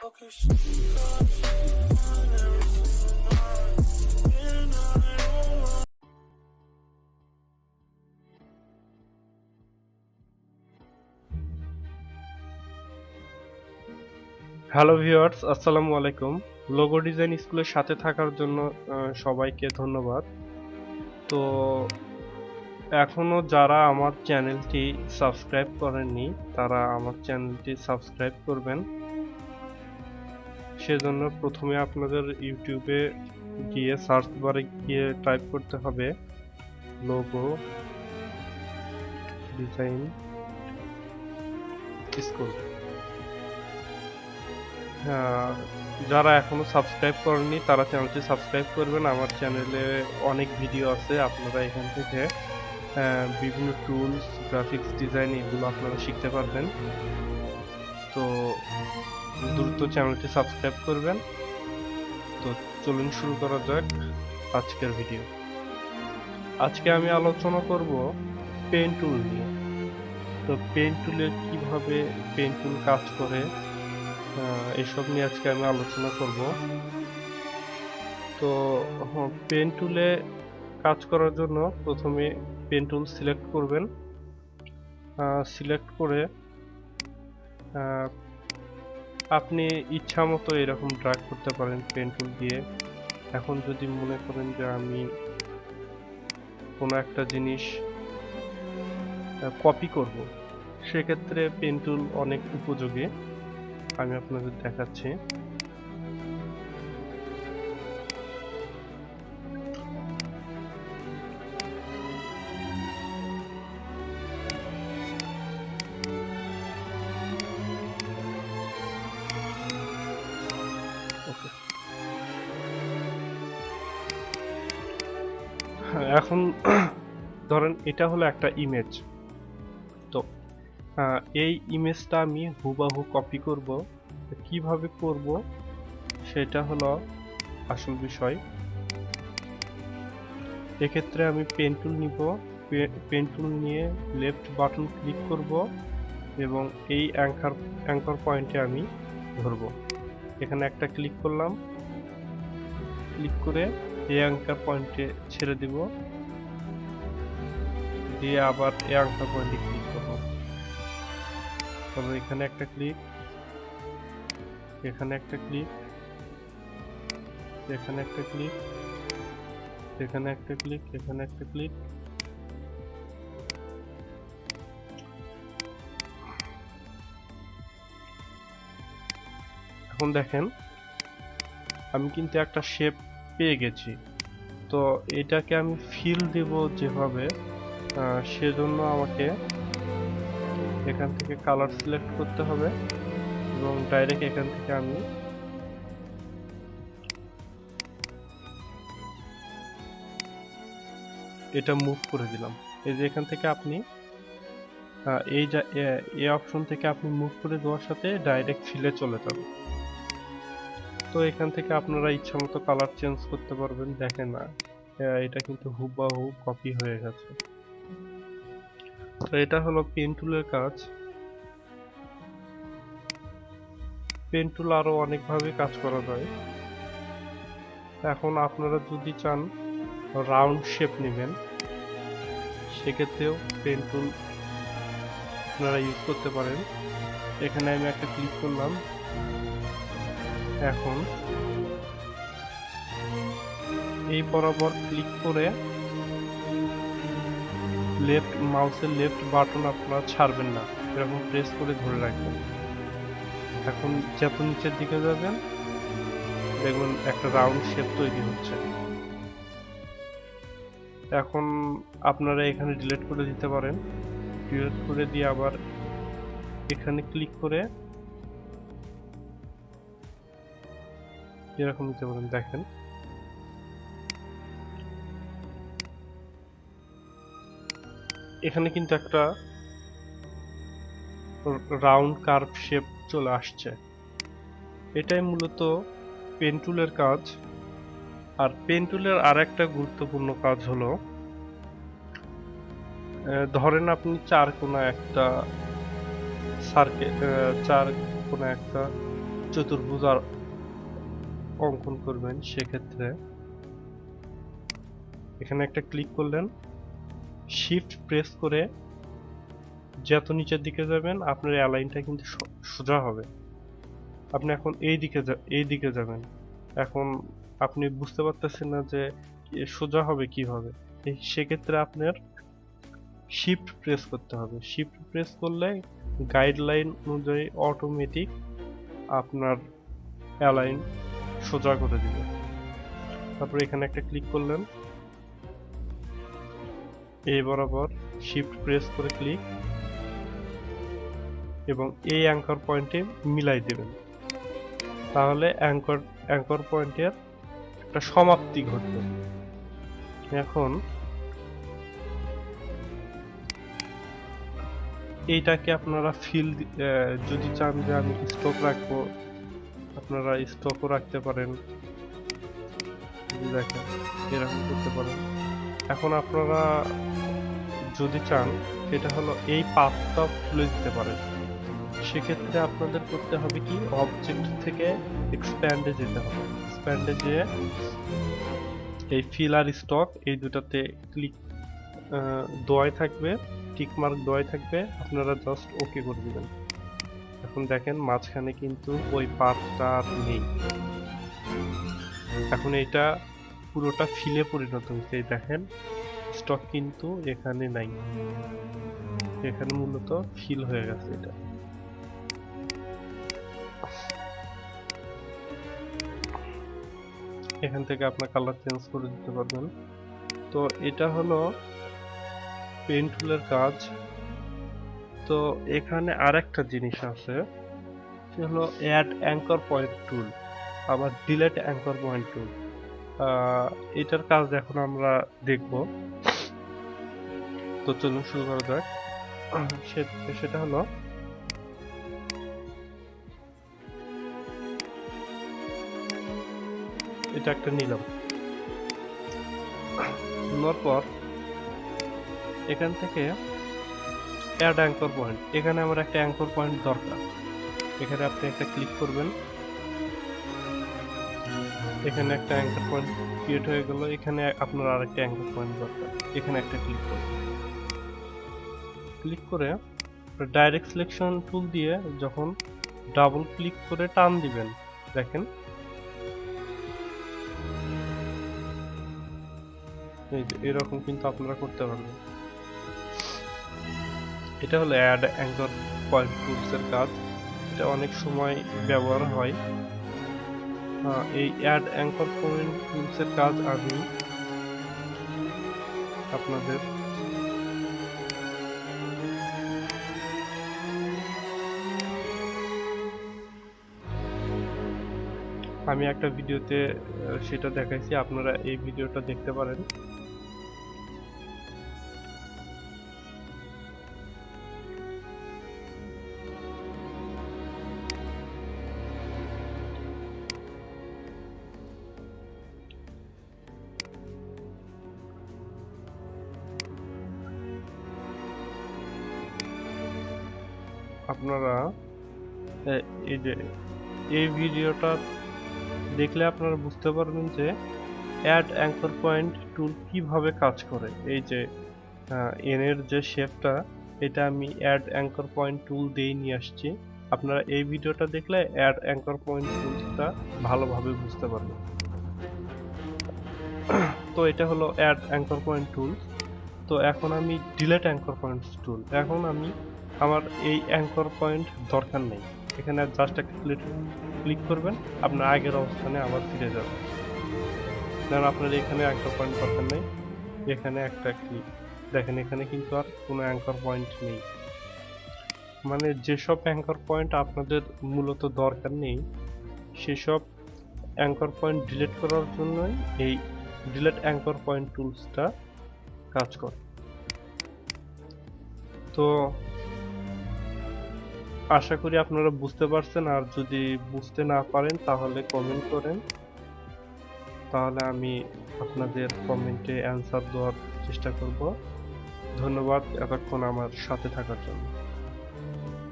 Hello viewers, আসসালামু আলাইকুম। Logo design স্কুলের সাথে থাকার জন্য সবাইকে ধন্যবাদ। তো এখনো যারা আমার চ্যানেলটি সাবস্ক্রাইব করেননি তারা আমার চ্যানেলটি সাবস্ক্রাইব করবেন। সেজন্য প্রথমে আপনাদের ইউটিউবে গিয়ে সার্চ বারে গিয়ে টাইপ করতে হবে লোগো ডিজাইন স্কুল। যারা এখনো সাবস্ক্রাইব করেননি তারা চ্যানেলটি সাবস্ক্রাইব করবেন। আমার চ্যানেলে অনেক ভিডিও আছে, আপনারা এখান থেকে বিভিন্ন টুলস, গ্রাফিক্স ডিজাইন এগুলো আপনারা শিখতে পারবেন। তো দ্রুত চ্যানেলটি সাবস্ক্রাইব করবেন। তো চলুন শুরু করা যাক আজকের ভিডিও। আজকে আমি আলোচনা করব পেন টুল নিয়ে। তো পেন টুলের কিভাবে পেন টুল কাজ করে এসব নিয়ে আজকে আমি আলোচনা করব। তো পেন টুলে কাজ করার জন্য প্রথমে পেন টুল সিলেক্ট করবেন। সিলেক্ট করে আপনি ইচ্ছা মতো এরকম ড্র্যাগ করতে পারেন পেন টুল দিয়ে। এখন যদি মনে করেন যে আমি কোনো একটা জিনিস কপি করব, সেক্ষেত্রে পেন টুল অনেক উপযোগী। আমি আপনাদের দেখাচ্ছি। এখন ধরেন এটা হলো একটা ইমেজ। তো এই ইমেজটা আমি হুবাহু কপি করব। কিভাবে করব সেটা হলো আসল বিষয়। এক্ষেত্রে আমি পেন টুল নিব। পেন টুল নিয়ে লেফট বাটন ক্লিক করব এবং এই অ্যাঙ্কর পয়েন্টে আমি ধরব। এখানে একটা ক্লিক করলাম, ক্লিক করে এই অ্যাঙ্কর পয়েন্টে ছেড়ে দিব, দিয়ে আবার এই অ্যাঙ্কর পয়েন্টে ক্লিক করব। তারপর এখানে একটা ক্লিক, এখানে একটা ক্লিক, এখানে একটা ক্লিক, এখানে একটা ক্লিক, এখানে একটা ক্লিক। এখন দেখেন আমি কিন্তু একটা শেপ পেয়ে গেছি। তো এটাকে আমি ফিল দেব যেভাবে, সেজন্য আমাকে এখান থেকে কালার সিলেক্ট করতে হবে এবং ডাইরেক্ট এখান থেকে আমি এটা মুভ করে দিলাম। এই যে এখান থেকে আপনি এই অপশন থেকে আপনি মুভ করে দেওয়ার সাথে ডাইরেক্ট ফিলে চলে যাবে। তো এখান থেকে আপনারা ইচ্ছা মতো কালার চেঞ্জ করতে পারবেন। দেখেন না, এটা কিন্তু হুবহু কপি হয়ে গেছে। তো এটা হলো পেন টুলের কাজ। পেন টুল আরো অনেকভাবে কাজ করা যায়। এখন আপনারা যদি চান রাউন্ড শেপ নেবেন, সেক্ষেত্রেও পেন টুল আপনারা ইউজ করতে পারেন। এখানে আমি একটা ক্লিক করলাম। এখন এই বরাবর ক্লিক করে মাউসের লেফট বাটন আপনারা ছাড়বেন না, এরকম প্রেস করে ধরে রাখবেন। এখন যত নিচের দিকে যাবেন দেখবেন একটা রাউন্ড শেপ তৈরি হচ্ছে। এখন আপনারা এখানে ডিলিট করে দিতে পারেন। ডিলিট করে দিয়ে আবার এখানে ক্লিক করে এরকম দিতে পারেন। দেখেন এখানে কিন্তু একটা রাউন্ড কার্ভ শেপ চলে আসছে। এটাই মূলত পেন টুলের কাজ। আর পেন টুলের আর একটা গুরুত্বপূর্ণ কাজ হলো, ধরেন আপনি চার কোণা একটা চতুর্ভুজ অঙ্কন করবেন, সেক্ষেত্রে এখানে একটা ক্লিক করলেন, শিফট প্রেস করে যত নিচের দিকে যাবেন আপনার অ্যালাইনটা কিন্তু সোজা হবে। আপনি এখন এই দিকে যাবেন, এখন আপনি বুঝতে পারতেছেন না যে সোজা হবে কিভাবে। সেক্ষেত্রে আপনার শিফট প্রেস করতে হবে। শিফট প্রেস করলে গাইডলাইন অনুযায়ী অটোমেটিক আপনার অ্যালাইন সোজা করে দিবে। তারপর এখানে একটা ক্লিক করলেন, এই বরাবর শিফট প্রেস করে ক্লিক, এবং এই অ্যাঙ্কর পয়েন্টে মিলাই দেবেন। তাহলে অ্যাঙ্কর পয়েন্টের একটা সমাপ্তি ঘটবে। এখন এইটাকে আপনারা যদি চান যে আমি স্টক রাখবো, আপনারা স্টকও রাখতে পারেন, দেখেন এরকম করতে পারেন। এখন আপনারা যদি চান সেটা হলো এই পাথটা খুলে দিতে পারেন। সেক্ষেত্রে আপনাদের করতে হবে কি, অবজেক্ট থেকে এক্সপ্যান্ডে যেতে হবে। এক্সপ্যান্ডে যেয়ে এই ফিল আর স্টক এই দুটাতে ক্লিক দোয়াই থাকবে, টিক মার্ক দোয়াই থাকবে, আপনারা জাস্ট ওকে করে দিবেন। এখন দেখেন মাঝখানে কিন্তু ওই পাথটা আর নেই। এখন এটা পুরোটা ফিলে পরিণত হয়েছে। দেখেন স্টক কিন্তু এখানে নাই, এখানে মূলত ফিল হয়ে গেছে। এটা এখান থেকে আপনার কালার চেঞ্জ করে দিতে পারবেন। তো এটা হলো পেন টুলের কাজ। তো এখানে আরেকটা জিনিস আছে, সে হলো অ্যাড অ্যাঙ্কর পয়েন্ট টুল, আবার ডিলেট অ্যাঙ্কর পয়েন্ট টুল। এটার কাজ এখন আমরা দেখব। তো চলুন শুরু করা যাক। সেটা হলো এটা একটা নিলাম, নেওয়ার পর এখান থেকে অ্যাড অ্যাঙ্কর পয়েন্ট, এখানে আমার একটা অ্যাঙ্কর পয়েন্ট দরকার। এখানে আপনি একটা ক্লিক করবেন, এখানে একটা অ্যাঙ্কর পয়েন্ট ক্রিয়েট হয়ে গেল। এখানে আপনার আরেকটা অ্যাঙ্কর পয়েন্ট দরকার, এখানে একটা ক্লিক করবেন। ক্লিক করে ডাইরেক্ট সিলেকশন টুল দিয়ে যখন ডাবল ক্লিক করে টান দিবেন, দেখেন এই যে এরকম কিন্তু আপনারা করতে পারবেন। এটা হলো অ্যাড অ্যাঙ্কর পয়েন্ট টুলস এর কাজ। এটা অনেক সময় ব্যবহার হয়। এই অ্যাড অ্যাঙ্কর পয়েন্ট টুলস এর কাজ আমি আপনাদের একটা ভিডিওতে সেটা দেখাইছি, আপনারা এই ভিডিওটা দেখতে পারেন। আপনারা এই যে এই ভিডিওটা দেখলে আপনারা বুঝতে পারবেন যে অ্যাড অ্যাঙ্কর পয়েন্ট টুল কিভাবে কাজ করে। এই যে এন এর যে শেপটা, এটা আমি অ্যাড অ্যাঙ্কর পয়েন্ট টুল দিয়ে নিয়ে আসছি। আপনারা এই ভিডিওটা দেখলে অ্যাড অ্যাঙ্কর পয়েন্ট টুলসটা ভালোভাবে বুঝতে পারবেন। তো এটা হলো অ্যাড অ্যাঙ্কর পয়েন্ট টুল। তো এখন আমি ডিলেট অ্যাঙ্কর পয়েন্টস টুল, এখন আমার এই অ্যাঙ্কর পয়েন্ট দরকার নেই। এখানে জাস্ট একটা ক্লিক করবেন, আপনার আগের অবস্থানে আবার ফিরে যাবেন। কারণ আপনার এখানে অ্যাঙ্কর পয়েন্ট দরকার নেই। এখানে একটা ক্লিক, দেখেন এখানে কিন্তু আর কোনো অ্যাঙ্কর পয়েন্ট নেই। মানে যেসব অ্যাঙ্কর পয়েন্ট আপনাদের মূলত দরকার নেই, সেসব অ্যাঙ্কর পয়েন্ট ডিলিট করার জন্যই এই ডিলিট অ্যাঙ্কর পয়েন্ট টুলসটা কাজ করে। তো আশা করি আপনারা বুঝতে পারছেন, আর যদি বুঝতে না পারেন তাহলে কমেন্ট করেন, তাহলে আমি আপনাদের কমেন্টে অ্যান্সার দেওয়ার চেষ্টা করব। ধন্যবাদ এতক্ষণ আমার সাথে থাকার জন্য।